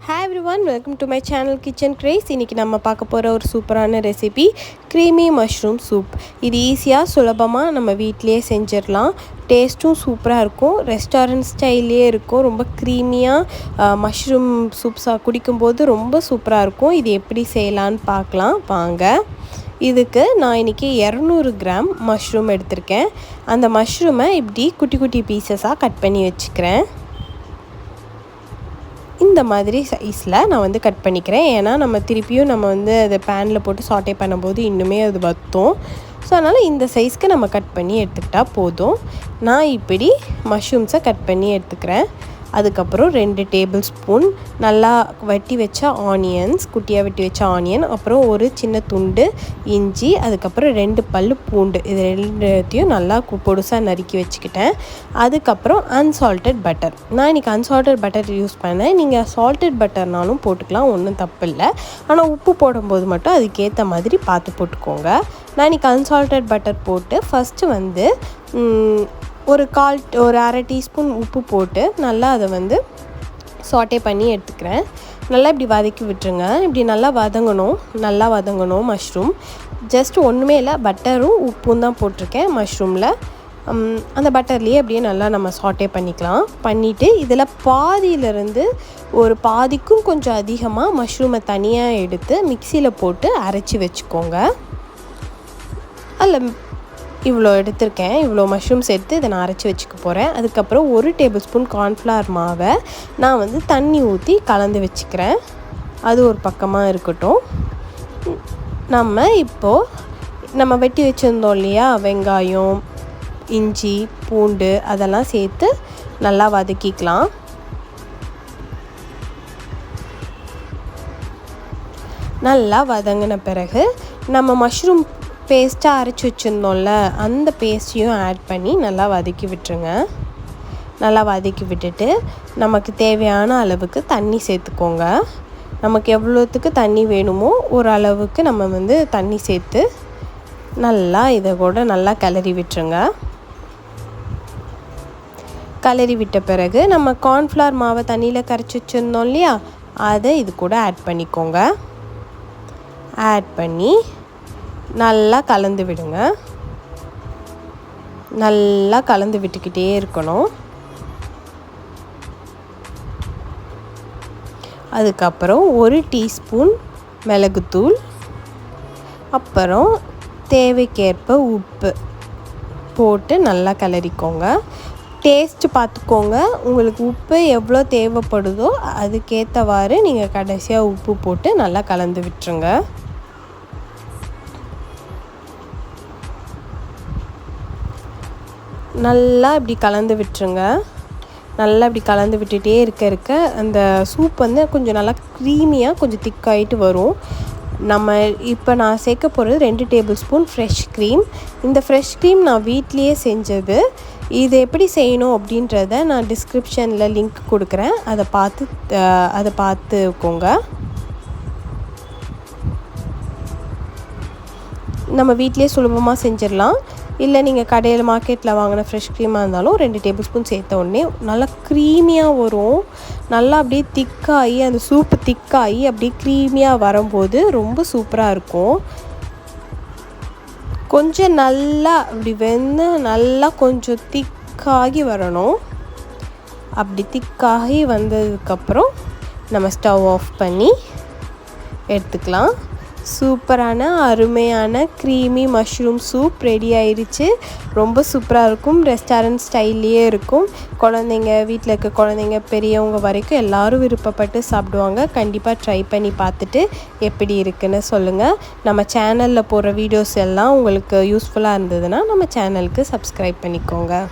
Hi everyone, welcome to my channel Kitchen Craze. இன்னைக்கு நம்ம பார்க்க போற ஒரு சூப்பரான ரெசிபி creamy mushroom soup. இது ஈஸியா சுலபமா நம்ம வீட்லயே செஞ்சிரலாம். டேஸ்டும் சூப்பரா இருக்கும். ரெஸ்டாரன்ட் ஸ்டைல்லயே இருக்கும். ரொம்ப creamy-ஆ மஷ்ரூம் சூப்ஸா குடிக்கும்போது ரொம்ப சூப்பரா இருக்கும். இது எப்படி செய்யலாம்னு பார்க்கலாம் வாங்க. இதுக்கு நான் இன்னைக்கு 200 கிராம் மஷ்ரூம் எடுத்துர்க்கேன். அந்த மஷ்ரூமை இப்படி குட்டி குட்டி பீசஸா கட் பண்ணி வச்சுக்கிறேன். இந்த மாதிரி சைஸில் நான் வந்து கட் பண்ணிக்கிறேன். ஏன்னா நம்ம திருப்பியும் நம்ம வந்து அதை பேனில் போட்டு சாட்டே பண்ணும்போது இன்னுமே அது வற்றும். ஸோ அதனால் இந்த சைஸ்க்கு நம்ம கட் பண்ணி எடுத்துக்கிட்டால் போதும். நான் இப்படி மஷ்ரூம்ஸை கட் பண்ணி எடுத்துக்கிறேன். அதுக்கப்புறம் 2 டேபிள் ஸ்பூன் நல்லா வெட்டி வச்ச ஆனியன்ஸ், குட்டியாக வெட்டி வச்ச ஆனியன், அப்புறம் ஒரு சின்ன துண்டு இஞ்சி, அதுக்கப்புறம் 2 பல் பூண்டு, இது ரெண்டுத்தையும் நல்லா பொடுசாக நறுக்கி வச்சுக்கிட்டேன். அதுக்கப்புறம் அன்சால்ட்டட் பட்டர். நான் இன்றைக்கி அன்சால்ட்டட் பட்டர் யூஸ் பண்ணேன். நீங்கள் சால்ட்டட் பட்டர்னாலும் போட்டுக்கலாம், ஒன்றும் தப்பு இல்லை. ஆனால் உப்பு போடும்போது மட்டும் அதுக்கேற்ற மாதிரி பார்த்து போட்டுக்கோங்க. நான் இன்றைக்கி அன்சால்ட்டட் பட்டர் போட்டு ஃபஸ்ட்டு வந்து ஒரு அரை டீஸ்பூன் உப்பு போட்டு நல்லா அதை வந்து சாட்டே பண்ணி எடுத்துக்கிறேன். நல்லா இப்படி வதக்கி விட்டுருங்க. இப்படி நல்லா வதங்கணும் மஷ்ரூம். ஜஸ்ட் ஒன்றுமே இல்லை, பட்டரும் உப்பும் தான் போட்டிருக்கேன் மஷ்ரூமில். அந்த பட்டர்லேயே அப்படியே நல்லா நம்ம சாட்டே பண்ணிக்கலாம். பண்ணிவிட்டு இதில் பாதியிலேருந்து ஒரு பாதிக்கும் கொஞ்சம் அதிகமாக மஷ்ரூமை தனியாக எடுத்து மிக்சியில் போட்டு அரைச்சி வச்சுக்கோங்க. அதில் இவ்வளோ எடுத்திருக்கேன். இவ்வளோ மஷ்ரூம்ஸ் எடுத்து இதை நான் அரைச்சி வச்சுக்க போகிறேன். அதுக்கப்புறம் 1 டேபிள் ஸ்பூன் கார்ன்ஃப்ளவர் மாவை நான் வந்து தண்ணி ஊற்றி கலந்து வச்சுக்கிறேன். அது ஒரு பக்கமாக இருக்கட்டும். நம்ம வெட்டி வச்சுருந்தோம் இல்லையா, வெங்காயம், இஞ்சி, பூண்டு அதெல்லாம் சேர்த்து நல்லா வதக்கிக்கலாம். நல்லா வதங்கின பிறகு நம்ம மஷ்ரூம் பேஸ்ட்டாக அரைச்சி வச்சுருந்தோம்ல, அந்த பேஸ்ட்டையும் ஆட் பண்ணி நல்லா வதக்கி விட்டுருங்க. நல்லா வதக்கி விட்டுட்டு நமக்கு தேவையான அளவுக்கு தண்ணி சேர்த்துக்கோங்க. நமக்கு எவ்வளோத்துக்கு தண்ணி வேணுமோ ஒரு அளவுக்கு நம்ம வந்து தண்ணி சேர்த்து நல்லா இதை கூட நல்லா கிளறி விட்டுருங்க. கிளறி விட்ட பிறகு நம்ம கார்ன்ஃப்ளவர் மாவை தண்ணியில் கரைச்சி வச்சுருந்தோம் இல்லையா, அதை இது கூட ஆட் பண்ணிக்கோங்க. ஆட் பண்ணி நல்லா கலந்து விடுங்க. நல்லா கலந்து விட்டுக்கிட்டே இருக்கணும். அதுக்கப்புறம் 1 டீஸ்பூன் மிளகுத்தூள், அப்புறம் தேவைக்கேற்ப உப்பு போட்டு நல்லா கிளறிக்கோங்க. டேஸ்ட்டு பார்த்துக்கோங்க. உங்களுக்கு உப்பு எவ்வளோ தேவைப்படுதோ அதுக்கேற்றவாறு நீங்கள் கடைசியாக உப்பு போட்டு நல்லா கலந்து விட்டுருங்க. நல்லா இப்படி கலந்து விட்டுருங்க. நல்லா இப்படி கலந்து விட்டுட்டே இருக்க அந்த சூப் வந்து கொஞ்சம் நல்லா க்ரீமியாக கொஞ்சம் திக்காகிட்டு வரும். இப்போ நான் சேர்க்க போகிறது 2 டேபிள் ஸ்பூன் ஃப்ரெஷ் க்ரீம். இந்த ஃப்ரெஷ் க்ரீம் நான் வீட்லேயே செஞ்சது. இது எப்படி செய்யணும் அப்படின்றத நான் டிஸ்கிரிப்ஷனில் லிங்க் கொடுக்குறேன். அதை பார்த்துக்கோங்க. நம்ம வீட்லேயே சுலபமாக செஞ்சிடலாம். இல்லை நீங்கள் கடையில் மார்க்கெட்டில் வாங்கின ஃப்ரெஷ் க்ரீமாக இருந்தாலும் 2 டேபிள் ஸ்பூன் சேர்த்த உடனே நல்லா க்ரீமியாக வரும். நல்லா அப்படியே திக்காகி அந்த சூப்பு திக்காகி அப்படியே க்ரீமியாக வரும்போது ரொம்ப சூப்பராக இருக்கும். கொஞ்சம் நல்லா அப்படி நல்லா கொஞ்சம் திக்காகி வரணும். அப்படி திக்காகி வந்ததுக்கப்புறம் நம்ம ஸ்டவ் ஆஃப் பண்ணி எடுத்துக்கலாம். சூப்பரான அருமையான க்ரீமி மஷ்ரூம் சூப் ரெடி ஆயிடுச்சு. ரொம்ப சூப்பராக இருக்கும். ரெஸ்டாரண்ட் ஸ்டைல்லையே இருக்கும். வீட்டில் இருக்க குழந்தைங்க பெரியவங்க வரைக்கும் எல்லோரும் விருப்பப்பட்டு சாப்பிடுவாங்க. கண்டிப்பாக ட்ரை பண்ணி பார்த்துட்டு எப்படி இருக்குன்னு சொல்லுங்கள். நம்ம சேனலில் போடுற வீடியோஸ் எல்லாம் உங்களுக்கு யூஸ்ஃபுல்லாக இருந்ததுன்னா நம்ம சேனலுக்கு சப்ஸ்கிரைப் பண்ணிக்கோங்க.